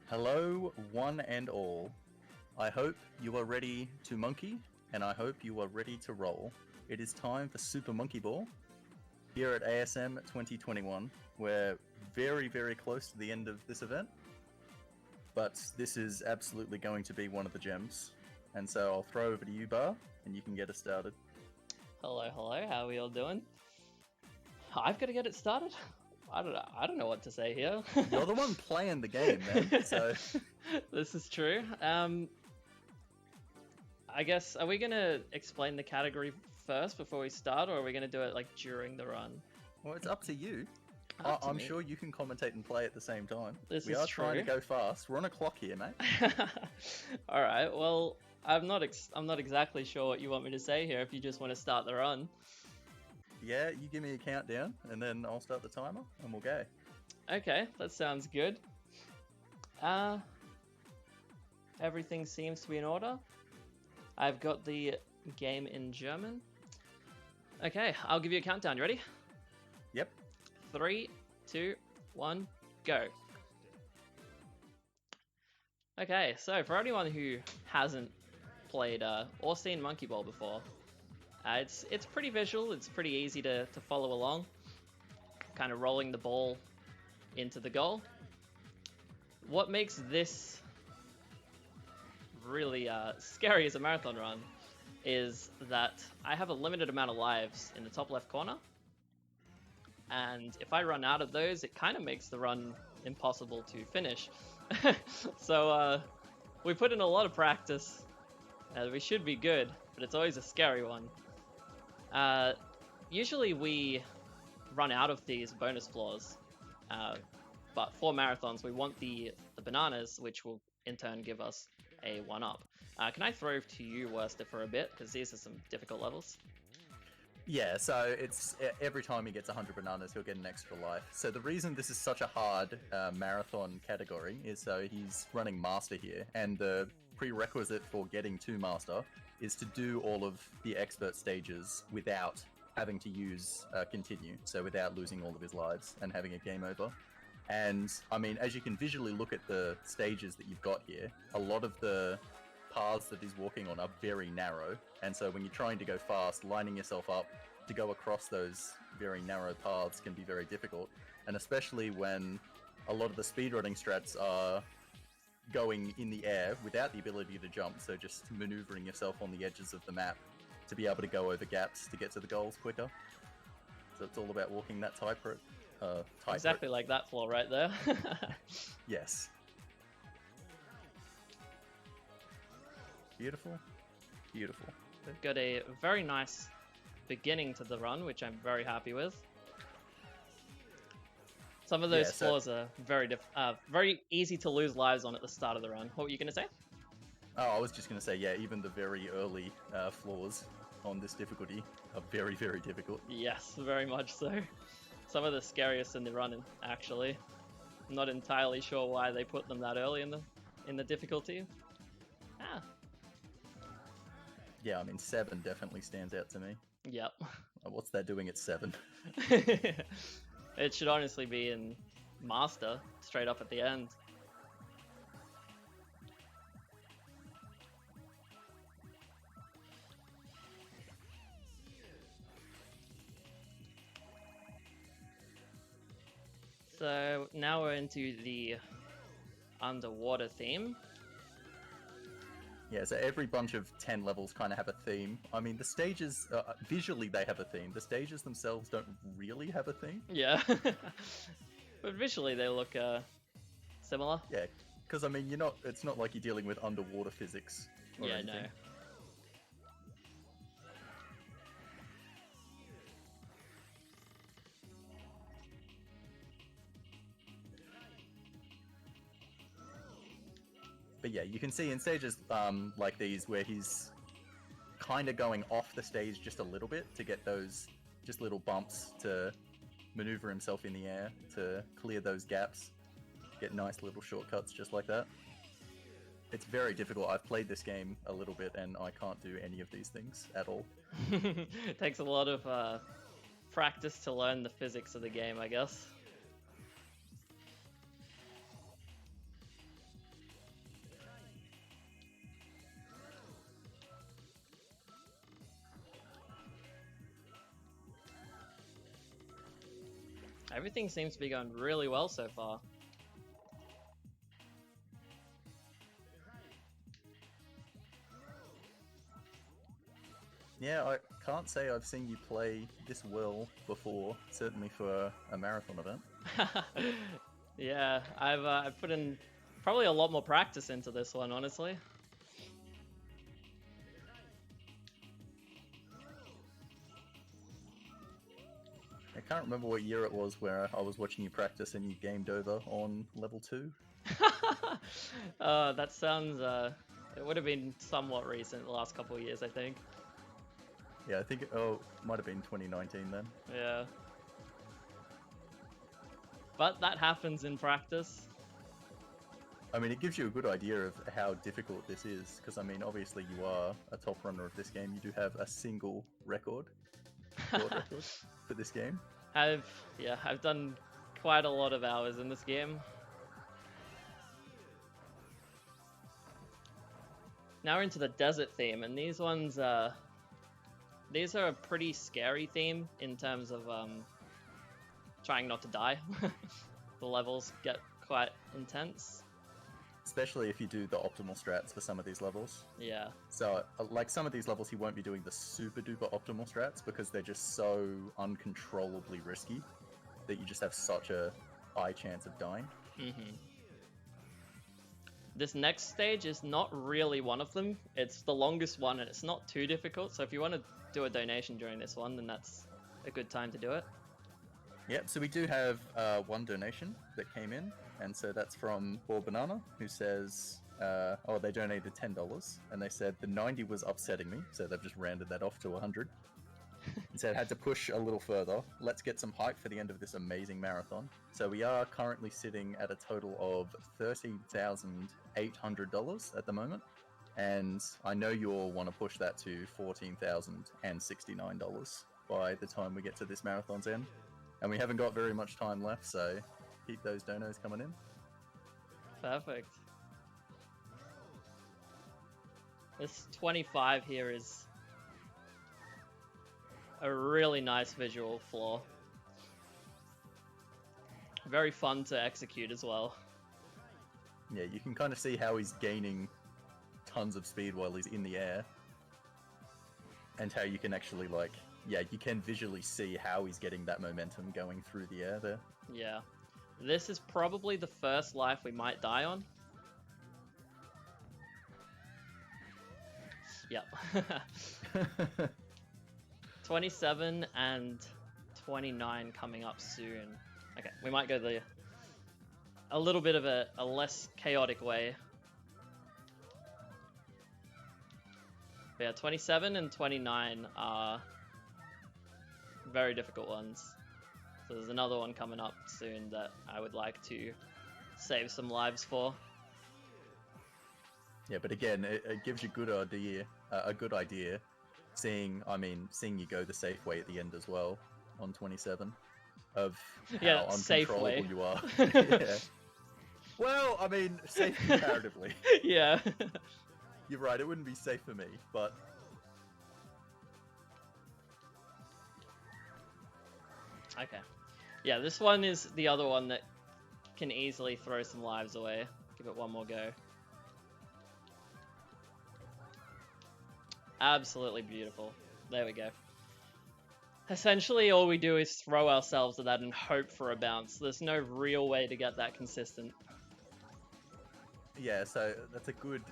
Hello, one and all. I hope you are ready to monkey, and I hope you are ready to roll. It is time for Super Monkey Ball here at ASM 2021. We're very, very close to the end of this event, but this is absolutely going to be one of the gems. And so I'll throw over to you, Bar, and you can get us started. Hello, how are we all doing? I've got to get it started? I don't know what to say here. You're the one playing the game, man, so... This is true. I guess, are we going to explain the category first before we start, or are we going to do it like during the run? Well, it's up to you. I'm sure you can commentate and play at the same time. We are trying to go fast. We're on a clock here, mate. All right. Well, I'm not exactly sure what you want me to say here. If you just want to start the run. Yeah, you give me a countdown, and then I'll start the timer, and we'll go. Okay, that sounds good. Everything seems to be in order. I've got the game in German. Okay, I'll give you a countdown. You ready? Yep. 3, 2, 1, go. Okay, so for anyone who hasn't played or seen Monkey Ball before, it's pretty visual. It's pretty easy to follow along. Kind of rolling the ball into the goal. What makes this really scary as a marathon run is that I have a limited amount of lives in the top left corner. And if I run out of those, it kind of makes the run impossible to finish. So we put in a lot of practice. We should be good, but it's always a scary one. Usually we run out of these bonus floors, but for marathons we want the bananas, which will in turn give us a 1-up. Can I throw to you, Worster, for a bit, because these are some difficult levels? Yeah, so it's every time he gets 100 bananas, he'll get an extra life. So the reason this is such a hard marathon category is so he's running Master here, and the prerequisite for getting to Master is to do all of the expert stages without having to use continue, so without losing all of his lives and having a game over. And I mean, as you can visually look at the stages that you've got here, a lot of the paths that he's walking on are very narrow, and so when you're trying to go fast, lining yourself up to go across those very narrow paths can be very difficult, and especially when a lot of the speedrunning strats are going in the air without the ability to jump, so just maneuvering yourself on the edges of the map to be able to go over gaps to get to the goals quicker. So it's all about walking that tightrope. Exactly like that floor right there. Yes. Beautiful. Beautiful. We've got a very nice beginning to the run, which I'm very happy with. Some of those floors are very easy to lose lives on at the start of the run. What were you going to say? Oh, I was just going to say, yeah, even the very early floors on this difficulty are very, very difficult. Yes, very much so. Some of the scariest in the run, actually. I'm not entirely sure why they put them that early in the difficulty. Yeah, I mean, 7 definitely stands out to me. Yep. What's that doing at 7? It should honestly be in Master, straight up at the end. So now we're into the underwater theme. Yeah, so every bunch of 10 levels kind of have a theme. I mean, the stages, visually they have a theme. The stages themselves don't really have a theme. Yeah, but visually they look similar. Yeah, because I mean, it's not like you're dealing with underwater physics or anything. No. But yeah, you can see in stages like these where he's kind of going off the stage just a little bit to get those just little bumps to maneuver himself in the air to clear those gaps, get nice little shortcuts just like that. It's very difficult. I've played this game a little bit and I can't do any of these things at all. It takes a lot of practice to learn the physics of the game, I guess. everything seems to be going really well so far. Yeah, I can't say I've seen you play this well before, certainly for a marathon event. Yeah, I've put in probably a lot more practice into this one, honestly. I can't remember what year it was where I was watching you practice and you gamed over on level 2. That sounds, it would have been somewhat recent, the last couple of years, I think. Yeah, I think it might have been 2019 then. Yeah. But that happens in practice. I mean, it gives you a good idea of how difficult this is, because I mean, obviously you are a top runner of this game. You do have a single record, world record for this game. I've done quite a lot of hours in this game. Now we're into the desert theme, and these ones, these are a pretty scary theme in terms of trying not to die. The levels get quite intense. Especially if you do the optimal strats for some of these levels. Yeah. So, like some of these levels, you won't be doing the super duper optimal strats because they're just so uncontrollably risky that you just have such a high chance of dying. Mm-hmm. This next stage is not really one of them. It's the longest one and it's not too difficult. So if you want to do a donation during this one, then that's a good time to do it. Yep, so we do have one donation that came in, and so that's from Boar Banana, who says, they donated $10, and they said the 90 was upsetting me, so they've just rounded that off to 100. He said, had to push a little further. Let's get some hype for the end of this amazing marathon. So we are currently sitting at a total of $13,800 at the moment, and I know you'll want to push that to $14,069 by the time we get to this marathon's end. And we haven't got very much time left, so keep those donos coming in. Perfect. This 25 here is a really nice visual flaw. Very fun to execute as well. Yeah, you can kind of see how he's gaining tons of speed while he's in the air. And how you can actually, like, yeah, you can visually see how he's getting that momentum going through the air there. Yeah. This is probably the first life we might die on. Yep. 27 and 29 coming up soon. Okay, we might go a little bit of a less chaotic way. But yeah, 27 and 29 are very difficult ones. So there's another one coming up soon that I would like to save some lives for. Yeah, but again, it gives you a good idea, seeing you go the safe way at the end as well on 27, of how uncontrollable you are. Yeah. Well, I mean, safe comparatively. Yeah. You're right, it wouldn't be safe for me, but... Okay. Yeah, this one is the other one that can easily throw some lives away. Give it one more go. Absolutely beautiful. There we go. Essentially, all we do is throw ourselves at that and hope for a bounce. There's no real way to get that consistent. Yeah, so that's a good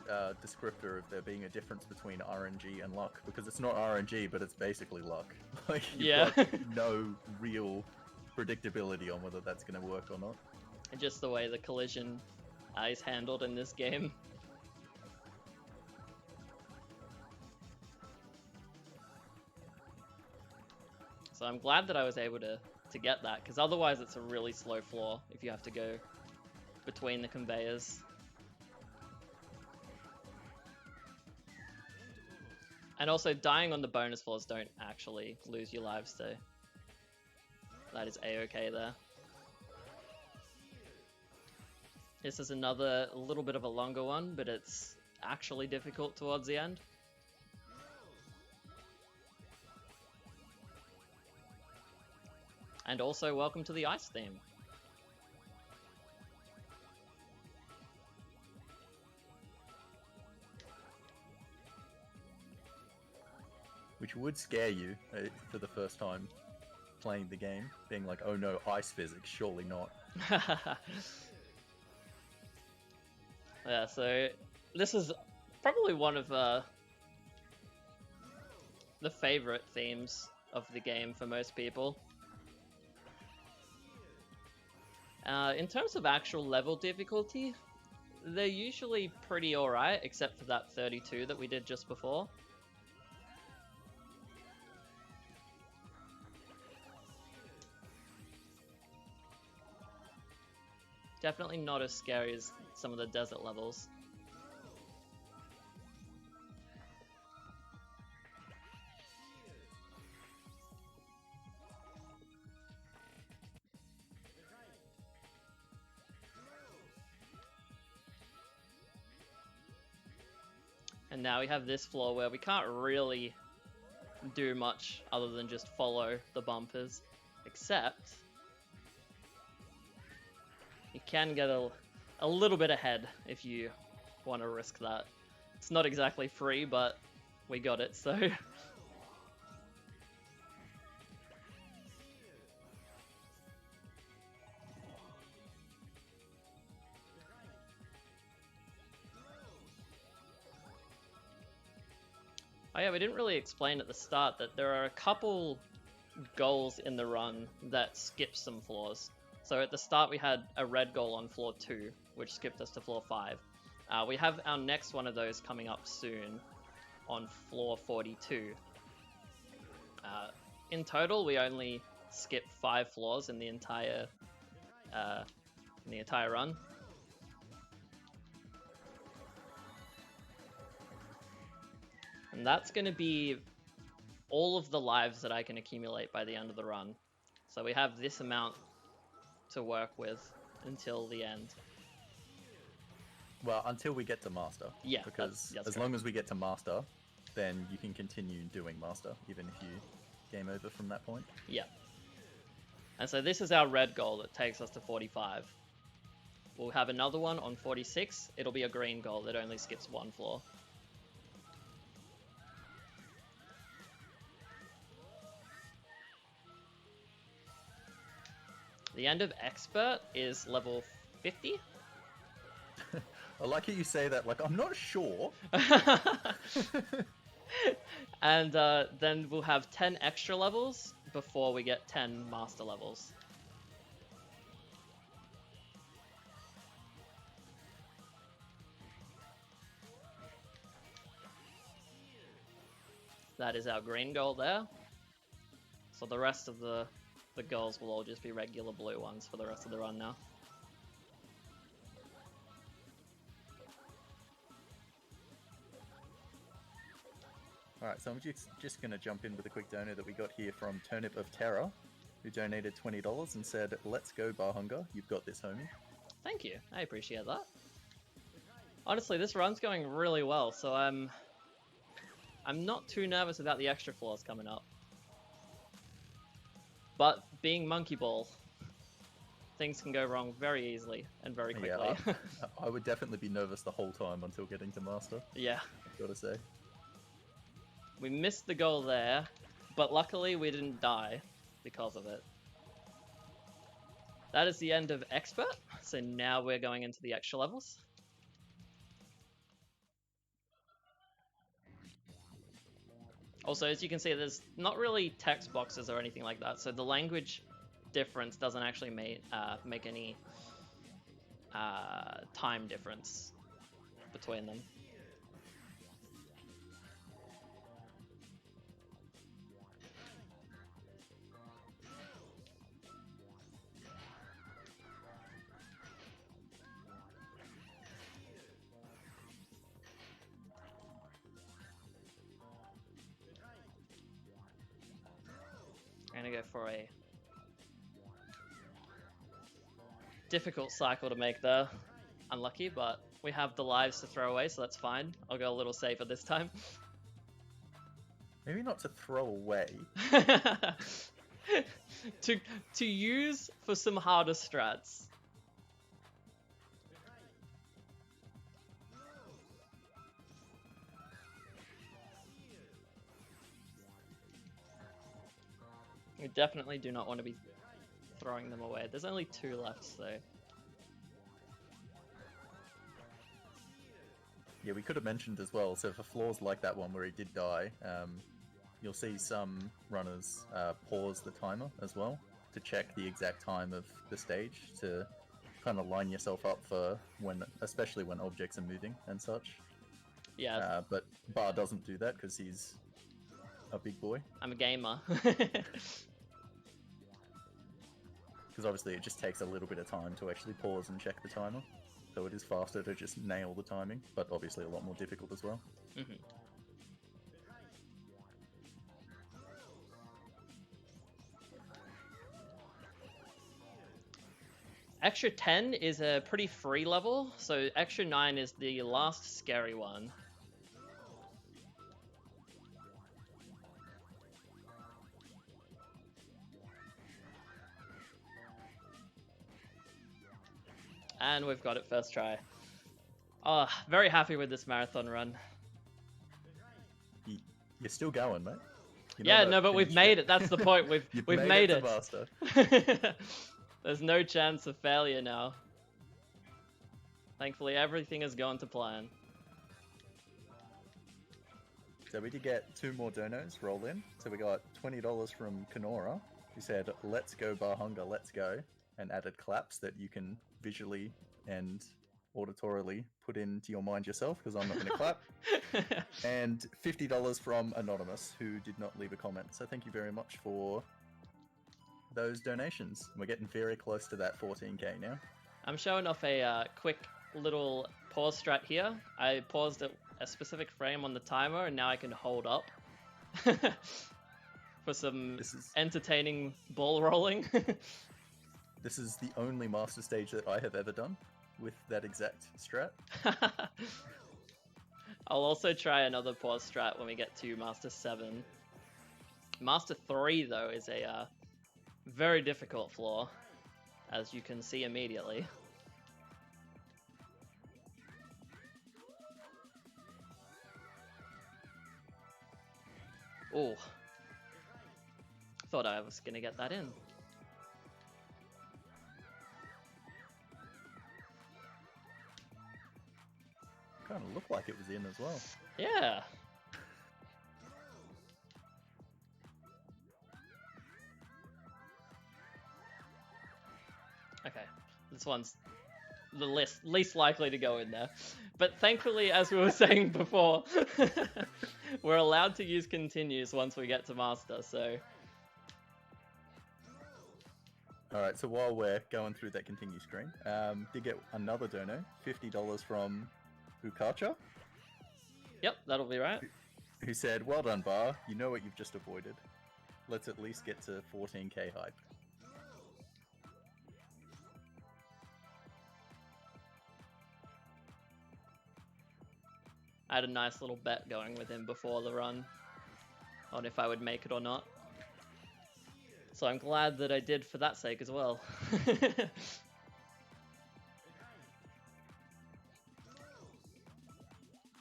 descriptor of there being a difference between RNG and luck, because it's not RNG, but it's basically luck. Like, you've got no real predictability on whether that's going to work or not. And just the way the collision is handled in this game. So I'm glad that I was able to get that, because otherwise it's a really slow floor if you have to go between the conveyors. And also, dying on the bonus floors don't actually lose your lives, so that is a-okay there. This is another little bit of a longer one, but it's actually difficult towards the end. And also, welcome to the ice theme. Which would scare you for the first time playing the game, being like, oh no, ice physics, surely not. Yeah, so this is probably one of the favorite themes of the game for most people. In terms of actual level difficulty, they're usually pretty alright, except for that 32 that we did just before. Definitely not as scary as some of the desert levels. And now we have this floor where we can't really do much other than just follow the bumpers, except you can get a little bit ahead if you want to risk that. It's not exactly free, but we got it, so... Oh yeah, we didn't really explain at the start that there are a couple goals in the run that skip some floors. So at the start we had a red goal on floor 2, which skipped us to floor 5. We have our next one of those coming up soon on floor 42. In total, we only skip 5 floors in the entire run. And that's going to be all of the lives that I can accumulate by the end of the run. So we have this amount to work with until the end. Well, until we get to Master. Yeah, because that's as correct. long as we get to Master, then you can continue doing Master, even if you game over from that point. Yeah. And so this is our red goal that takes us to 45. We'll have another one on 46. It'll be a green goal that only skips 1 floor. The end of Expert is level 50. I like it you say that, like, I'm not sure. And then we'll have 10 extra levels before we get 10 master levels. That is our green goal there. So the rest of the goals will all just be regular blue ones for the rest of the run now. Alright, so I'm just going to jump in with a quick donor that we got here from Turnip of Terror, who donated $20 and said, "Let's go, Barhunga. You've got this, homie." Thank you. I appreciate that. Honestly, this run's going really well, so I'm not too nervous about the extra floors coming up. But being Monkey Ball, things can go wrong very easily and very quickly. Yeah, I would definitely be nervous the whole time until getting to Master. Yeah. I've got to say. We missed the goal there, but luckily we didn't die because of it. That is the end of Expert, so now we're going into the extra levels. Also, as you can see, there's not really text boxes or anything like that, so the language difference doesn't actually make any time difference between them. I'm gonna go for a difficult cycle to make there. Unlucky, but we have the lives to throw away, so that's fine. I'll go a little safer this time. Maybe not to throw away. to use for some harder strats. We definitely do not want to be throwing them away. There's only 2 left, so... Yeah, we could have mentioned as well, so for floors like that one where he did die, you'll see some runners pause the timer as well to check the exact time of the stage to kind of line yourself up for when, especially when objects are moving and such. Yeah. But Bar doesn't do that because he's a big boy. I'm a gamer. Because obviously it just takes a little bit of time to actually pause and check the timer. So it is faster to just nail the timing, but obviously a lot more difficult as well. Mm-hmm. Extra 10 is a pretty free level, so extra 9 is the last scary one. And we've got it first try. Oh, very happy with this marathon run. You're still going, mate. Yeah, no, but we've made it. That's the point. We've made it. Master. There's no chance of failure now. Thankfully, everything has gone to plan. So we did get 2 more donos roll in. So we got $20 from Kenora, who said, "Let's go Barhunga, let's go," and added claps that you can visually and auditorily put into your mind yourself, because I'm not going to clap. And $50 from Anonymous, who did not leave a comment. So thank you very much for those donations. We're getting very close to that 14k now. I'm showing off a quick little pause strat here. I paused at a specific frame on the timer, and now I can hold up for some entertaining ball rolling. This is the only master stage that I have ever done with that exact strat. I'll also try another pause strat when we get to Master 7. Master 3, though, is a very difficult floor, as you can see immediately. Oh, thought I was gonna get that in. Kind of looked like it was in as well. Yeah. Okay, this one's the least likely to go in there. But thankfully, as we were saying before, we're allowed to use continues once we get to Master, so... Alright, so while we're going through that continue screen, did get another dono, $50 from Ukacha. Yep, that'll be right. Who said, "Well done, Bar. You know what you've just avoided. Let's at least get to 14k hype." I had a nice little bet going with him before the run on if I would make it or not. So I'm glad that I did for that sake as well.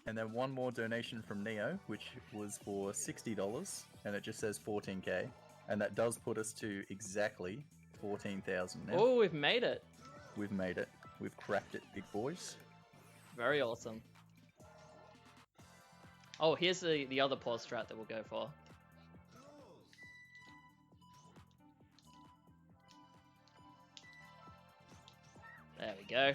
And then one more donation from Neo, which was for $60, and it just says 14k, and that does put us to exactly 14,000 now. Oh, we've made it. We've made it. We've cracked it, big boys. Very awesome. Oh, here's the other pause strat that we'll go for. There we go.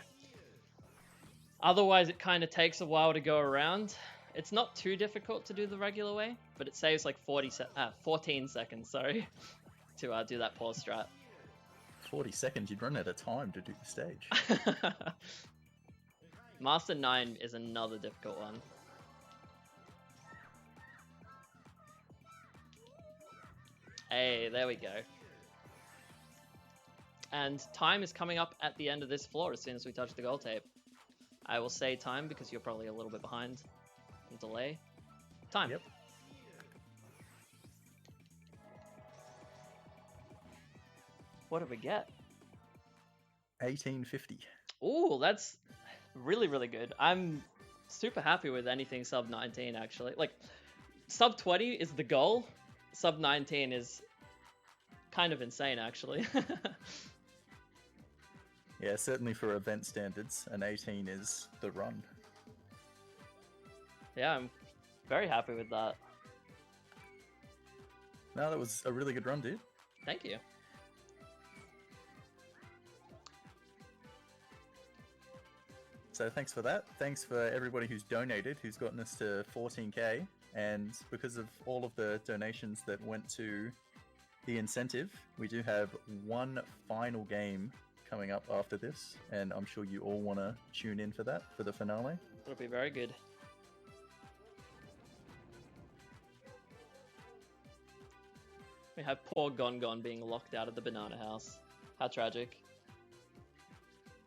Otherwise, it kind of takes a while to go around. It's not too difficult to do the regular way, but it saves like 14 seconds, sorry, to do that pause strat. 40 seconds, you'd run out of time to do the stage. Master 9 is another difficult one. Hey, there we go. And time is coming up at the end of this floor as soon as we touch the goal tape. I will say time because you're probably a little bit behind. Delay. Time. Yep. What did we get? 1850. Ooh, that's really, really good. I'm super happy with anything sub 19, actually. Like, sub 20 is the goal. Sub 19 is kind of insane, actually. Yeah, certainly for event standards, an 18 is the run. Yeah, I'm very happy with that. No, that was a really good run, dude. Thank you. So thanks for that. Thanks for everybody who's donated, who's gotten us to 14k. And because of all of the donations that went to the incentive, we do have one final game coming up after this, and I'm sure you all want to tune in for that, for the finale. It'll be very good. We have poor Gon Gon being locked out of the banana house. How tragic.